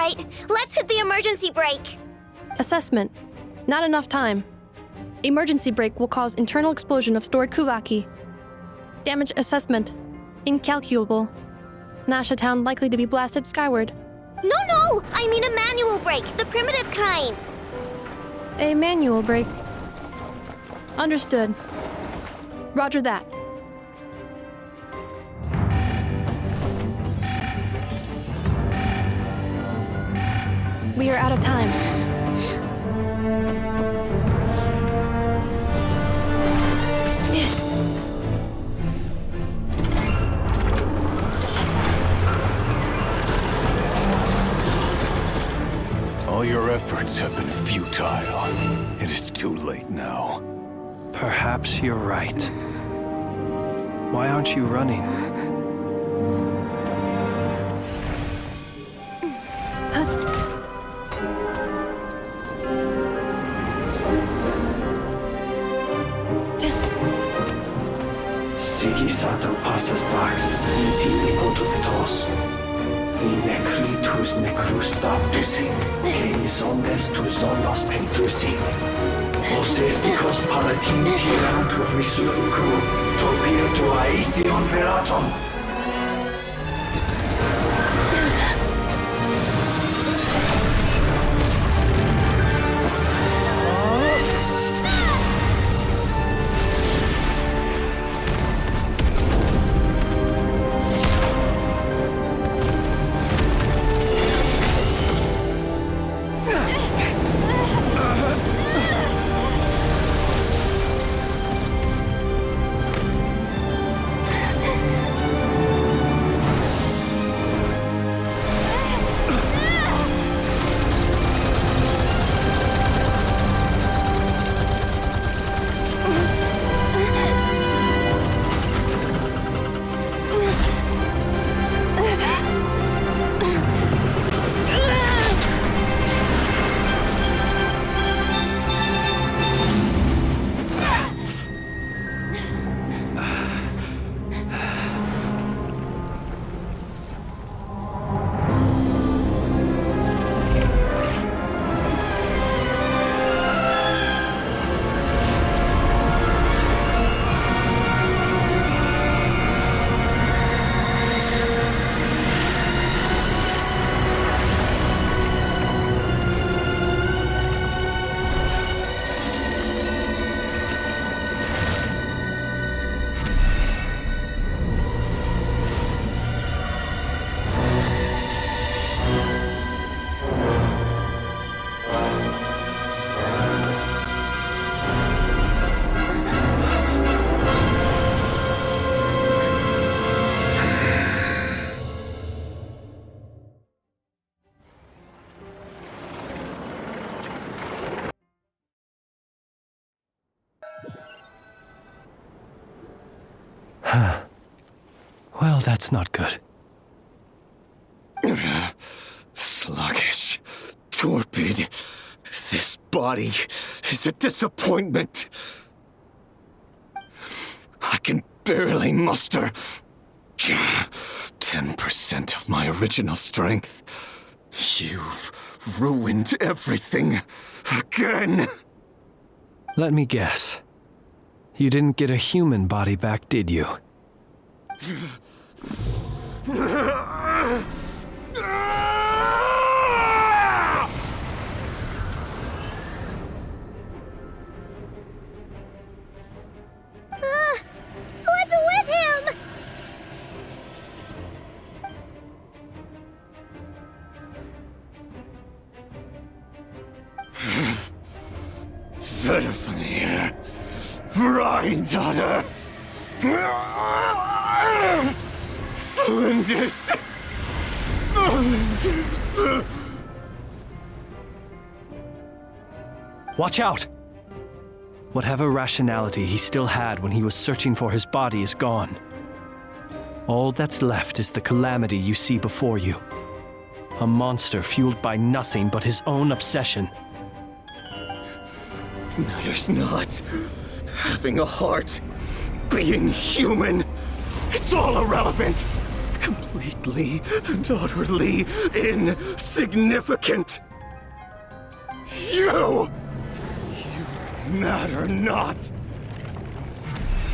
right. Let's hit the emergency brake. Assessment. Not enough time. Emergency brake will cause internal explosion of stored Kuvaki. Damage assessment. Incalculable. Nasha Town likely to be blasted skyward. No! I mean a manual brake, the primitive kind. A manual brake. Understood. Roger that. We are out of time. All your efforts have been futile. It is too late now. Perhaps you're right. Why aren't you running? Sigisato passa sax, iti ipotuftos. Necritus necrus baptusi, que omnes tu zonos pentusi. Osesticos palatin pirantur resurcu, topia tua ition veratum. Well, that's not good. Sluggish. Torpid. This body is a disappointment. I can barely muster 10% of my original strength. You've ruined everything again. Let me guess. You didn't get a human body back, did you? What's with him? Verfnir. Rheindaughter. Flinders. Flinders. Watch out! Whatever rationality he still had when he was searching for his body is gone. All that's left is the calamity you see before you. A monster fueled by nothing but his own obsession. Matters not. Having a heart. Being human. It's all irrelevant. Completely completely and utterly insignificant. You matter not.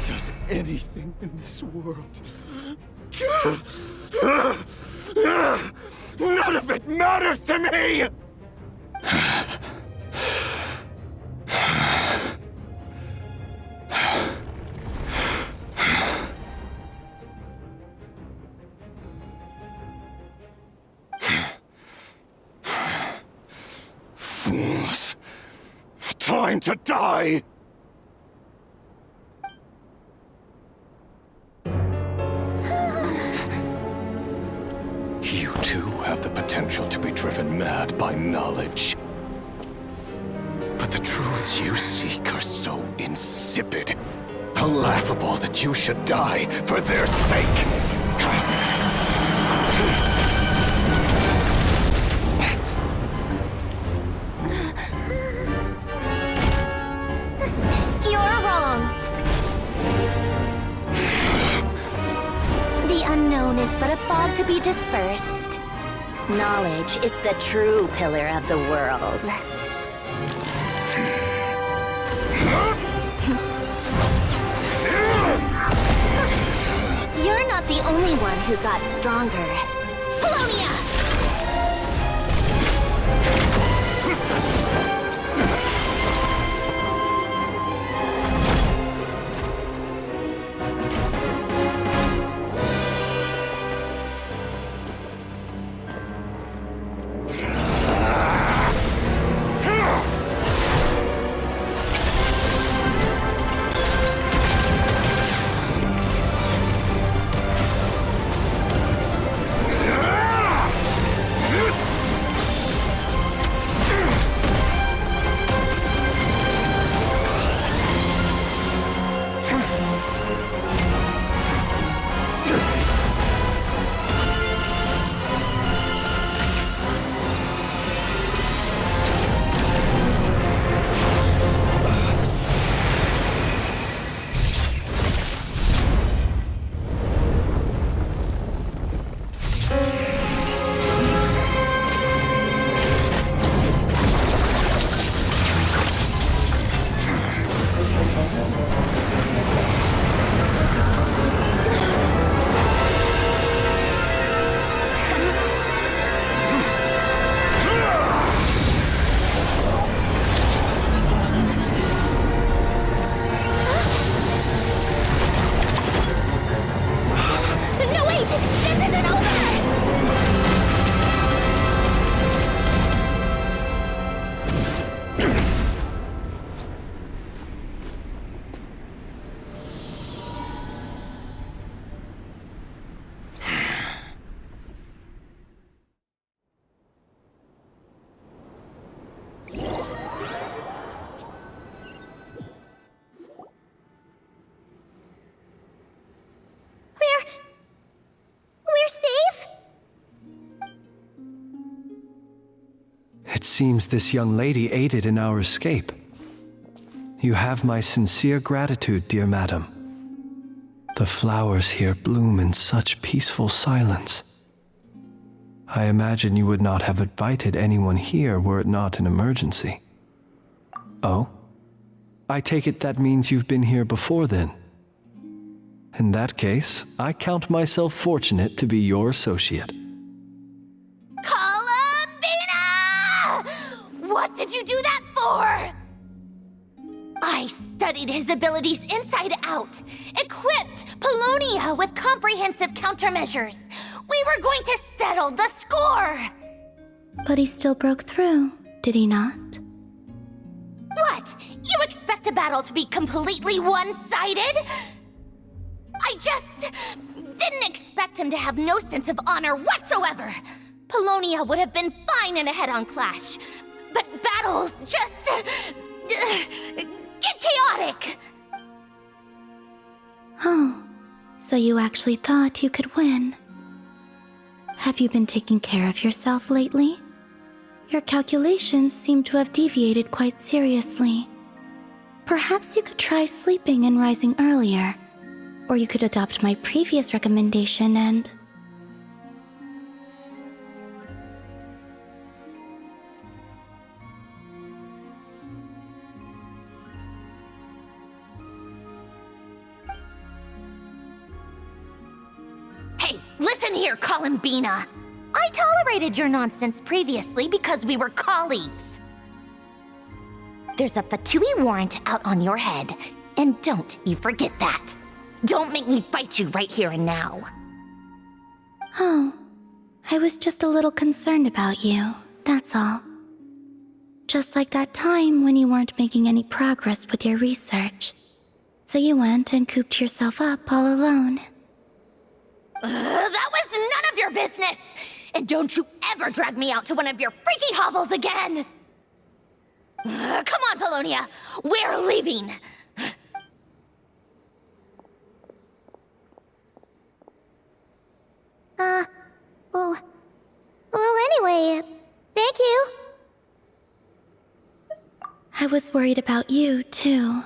Does anything in this world? None of it matters to me! Fools. Time to die! You too have the potential to be driven mad by knowledge. But the truths you seek are so insipid, how laughable that you should die for their sake. You're wrong. The unknown is but a fog to be dispersed. Knowledge is the true pillar of the world. You're not the only one who got stronger. Polonia! We're safe? It seems this young lady aided in our escape. You have my sincere gratitude, dear madam. The flowers here bloom in such peaceful silence. I imagine you would not have invited anyone here were it not an emergency. Oh? I take it that means you've been here before then. In that case, I count myself fortunate to be your associate. Columbina! What did you do that for? I studied his abilities inside out, equipped Polonia with comprehensive countermeasures. We were going to settle the score! But he still broke through, did he not? What? You expect a battle to be completely one-sided? I just didn't expect him to have no sense of honor whatsoever. Polonia would have been fine in a head-on clash, but battles just get chaotic. Oh, so you actually thought you could win. Have you been taking care of yourself lately? Your calculations seem to have deviated quite seriously. Perhaps you could try sleeping and rising earlier. Or you could adopt my previous recommendation and... Listen here, Columbina. I tolerated your nonsense previously because we were colleagues. There's a Fatui warrant out on your head, and don't you forget that. Don't make me fight you right here and now. Oh, I was just a little concerned about you, that's all. Just like that time when you weren't making any progress with your research. So you went and cooped yourself up all alone. That was none of your business! And don't you ever drag me out to one of your freaky hovels again! Come on, Polonia! We're leaving! Well, anyway, thank you. I was worried about you, too.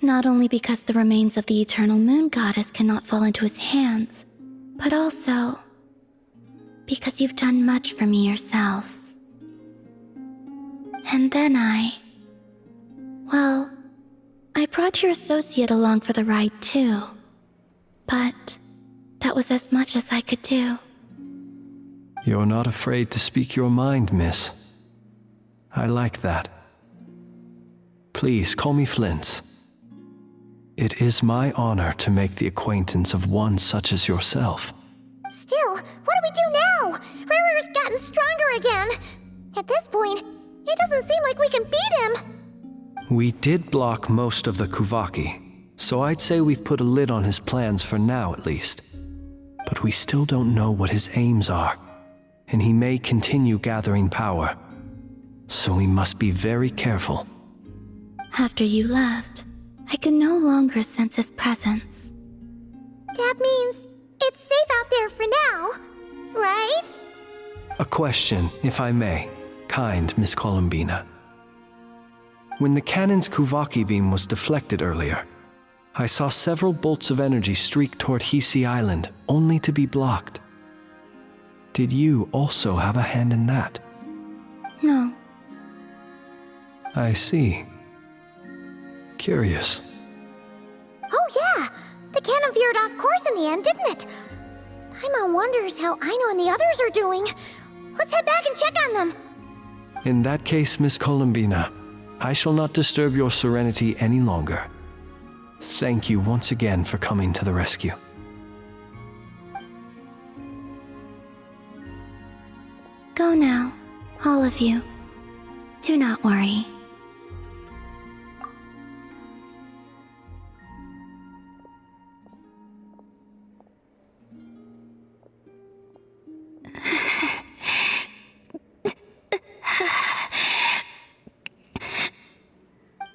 Not only because the remains of the Eternal Moon Goddess cannot fall into his hands, but also because you've done much for me yourselves. And then I brought your associate along for the ride, too. But that was as much as I could do. You're not afraid to speak your mind, miss. I like that. Please call me Flint. It is my honor to make the acquaintance of one such as yourself. Still, what do we do now? Riri's gotten stronger again. At this point, it doesn't seem like we can beat him. We did block most of the Kuvaki, so I'd say we've put a lid on his plans for now at least. But we still don't know what his aims are, and he may continue gathering power. So we must be very careful. After you left, I could no longer sense his presence. That means it's safe out there for now, right? A question, if I may, kind Miss Columbina. When the cannon's Kuvaki beam was deflected earlier, I saw several bolts of energy streak toward Hisi Island, only to be blocked. Did you also have a hand in that? No. I see. Curious. Oh yeah, the cannon veered off course in the end, didn't it? Paimon wonders how Aino and the others are doing. Let's head back and check on them. In that case, Miss Columbina, I shall not disturb your serenity any longer. Thank you once again for coming to the rescue. Go now, all of you. Do not worry.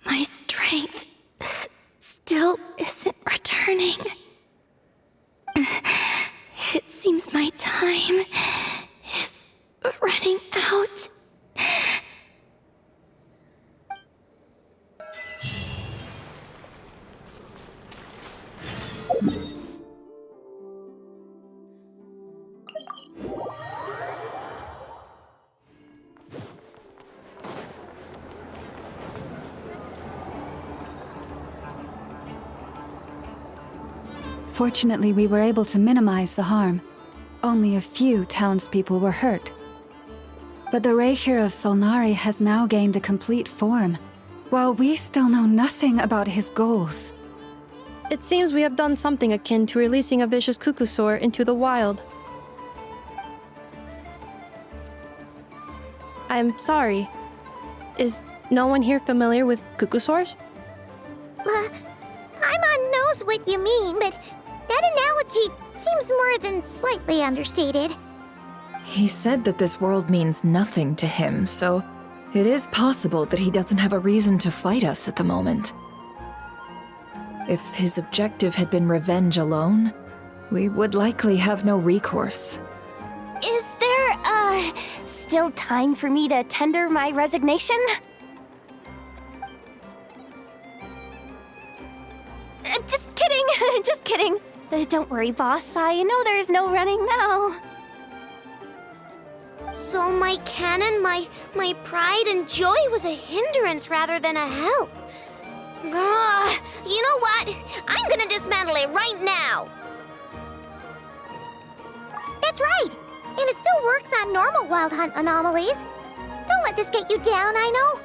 My strength still isn't returning. It seems my time is running out. Fortunately, we were able to minimize the harm. Only a few townspeople were hurt. But the Reikir of Solnari has now gained a complete form, while we still know nothing about his goals. It seems we have done something akin to releasing a vicious Kukusaur into the wild. I'm sorry. Is no one here familiar with Kukusaurs? Paimon knows what you mean, but that analogy seems more than slightly understated. He said that this world means nothing to him, so it is possible that he doesn't have a reason to fight us at the moment. If his objective had been revenge alone, we would likely have no recourse. Is there, still time for me to tender my resignation? Just kidding, just kidding. Don't worry, boss. I know there's no running now. So my cannon, my pride and joy was a hindrance rather than a help. Ugh, you know what? I'm gonna dismantle it right now. That's right. And it still works on normal Wild Hunt anomalies. Don't let this get you down, I know.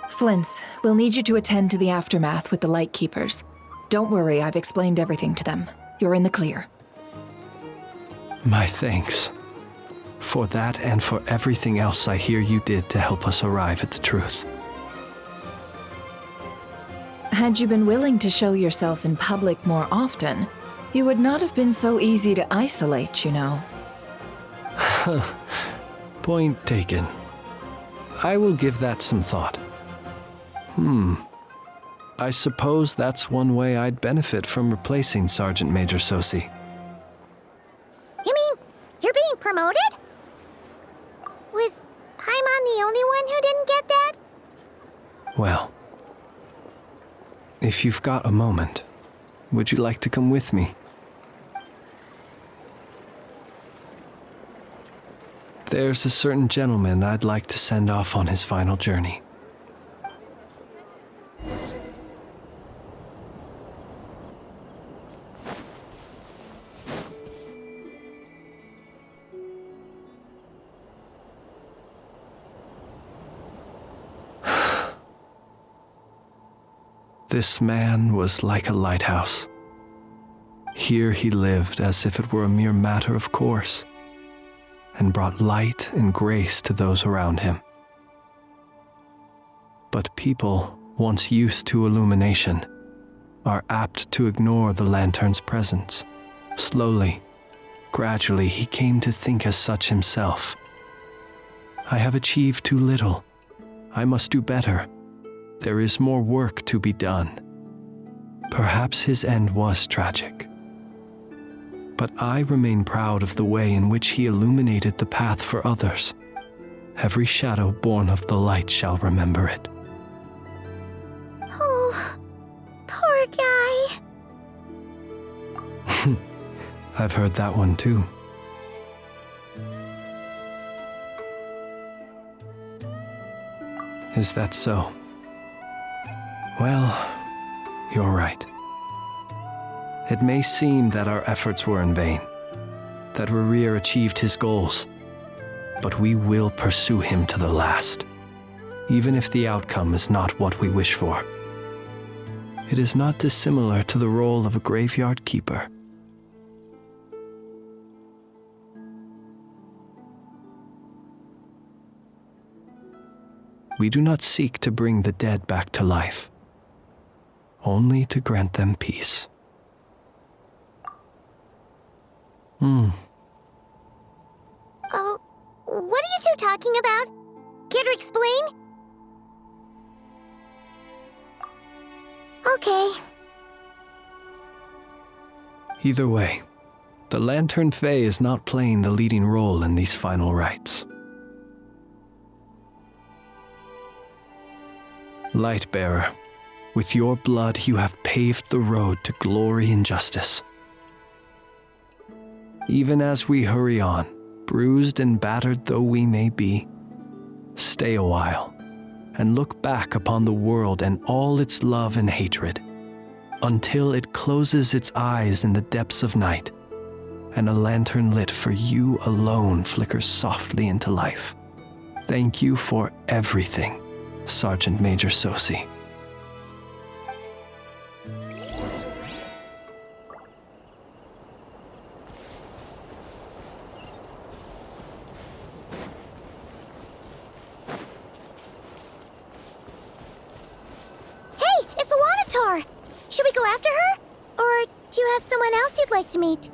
Flint's, we'll need you to attend to the aftermath with the Lightkeepers. Don't worry, I've explained everything to them. You're in the clear. My thanks. For that and for everything else I hear you did to help us arrive at the truth. Had you been willing to show yourself in public more often, you would not have been so easy to isolate, you know. Point taken. I will give that some thought. I suppose that's one way I'd benefit from replacing Sergeant Major Sosi. You mean you're being promoted? Was Paimon the only one who didn't get that? Well, if you've got a moment, would you like to come with me? There's a certain gentleman I'd like to send off on his final journey. This man was like a lighthouse. Here he lived as if it were a mere matter of course, and brought light and grace to those around him. But people, once used to illumination, are apt to ignore the lantern's presence. Slowly, gradually, he came to think as such himself. I have achieved too little. I must do better. There is more work to be done. Perhaps his end was tragic. But I remain proud of the way in which he illuminated the path for others. Every shadow born of the light shall remember it. Oh, poor guy. I've heard that one too. Is that so? Well, you're right. It may seem that our efforts were in vain, that Rerir achieved his goals, but we will pursue him to the last, even if the outcome is not what we wish for. It is not dissimilar to the role of a graveyard keeper. We do not seek to bring the dead back to life, only to grant them peace. Oh, what are you two talking about? Care to explain? Okay. Either way, the Lantern Fae is not playing the leading role in these final rites. Lightbearer, with your blood you have paved the road to glory and justice. Even as we hurry on, bruised and battered though we may be, stay a while and look back upon the world and all its love and hatred, until it closes its eyes in the depths of night, and a lantern lit for you alone flickers softly into life. Thank you for everything, Sergeant Major Sosi. Should we go after her? Or do you have someone else you'd like to meet?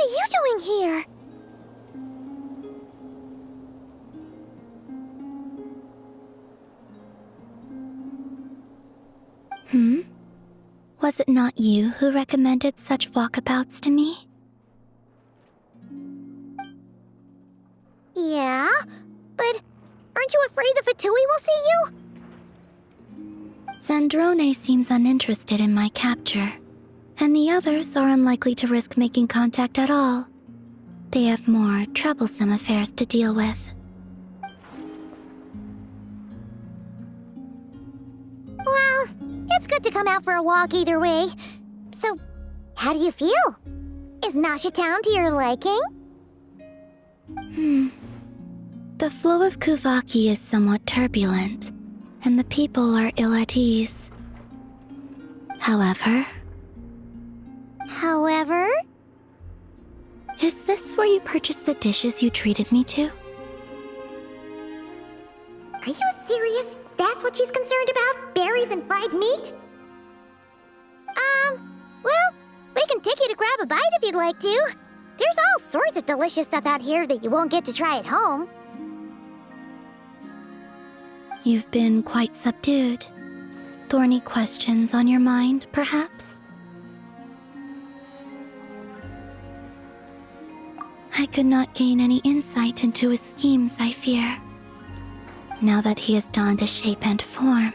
you doing here? Was it not you who recommended such walkabouts to me? Yeah, but aren't you afraid the Fatui will see you? Zandrone seems uninterested in my capture, and the others are unlikely to risk making contact at all. They have more troublesome affairs to deal with. Well, it's good to come out for a walk either way. So, how do you feel? Is Nasha Town to your liking? The flow of Kuvaki is somewhat turbulent, and the people are ill at ease. However, is this where you purchased the dishes you treated me to? Are you serious? That's what she's concerned about? Berries and fried meat? Well, we can take you to grab a bite if you'd like to. There's all sorts of delicious stuff out here that you won't get to try at home. You've been quite subdued. Thorny questions on your mind, perhaps? I could not gain any insight into his schemes, I fear. Now that he has donned a shape and form,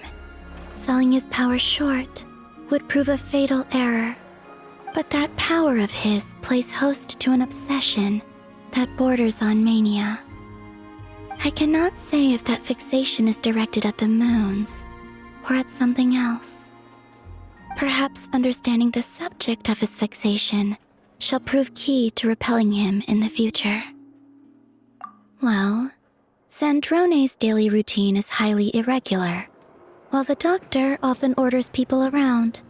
selling his power short would prove a fatal error. But that power of his plays host to an obsession that borders on mania. I cannot say if that fixation is directed at the moons or at something else. Perhaps understanding the subject of his fixation shall prove key to repelling him in the future. Well, Zandrone's daily routine is highly irregular, while the doctor often orders people around.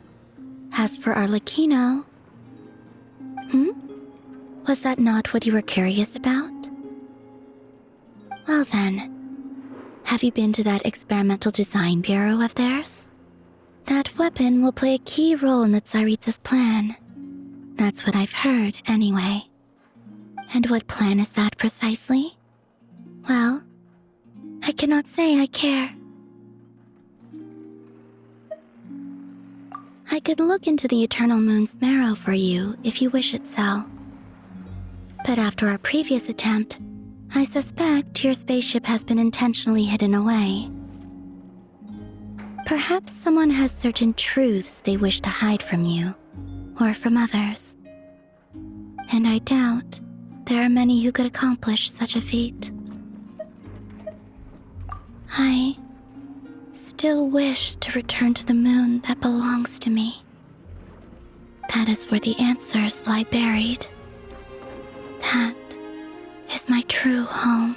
As for Arlecchino... Was that not what you were curious about? Well then, have you been to that experimental design bureau of theirs? That weapon will play a key role in the Tsaritsa's plan. That's what I've heard, anyway. And what plan is that precisely? Well, I cannot say I care. I could look into the Eternal Moon's marrow for you if you wish it so. But after our previous attempt, I suspect your spaceship has been intentionally hidden away. Perhaps someone has certain truths they wish to hide from you, or from others. And I doubt there are many who could accomplish such a feat. I still wish to return to the moon that belongs to me. That is where the answers lie buried. That is my true home.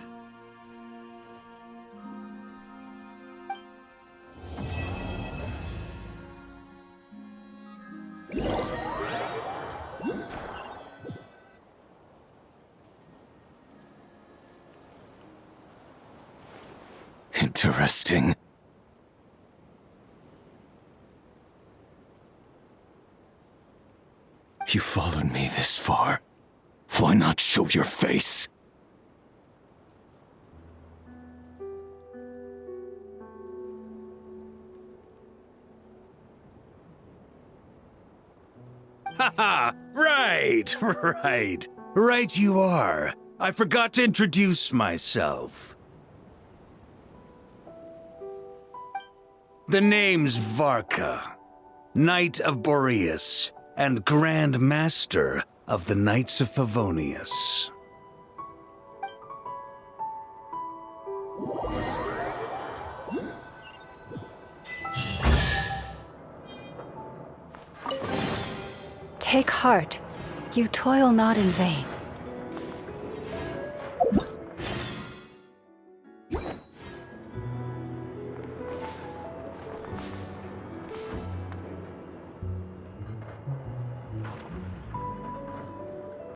Interesting. You followed me this far. Why not show your face? Haha! Right you are. I forgot to introduce myself. The name's Varka, Knight of Boreas, and Grand Master of the Knights of Favonius. Take heart. You toil not in vain.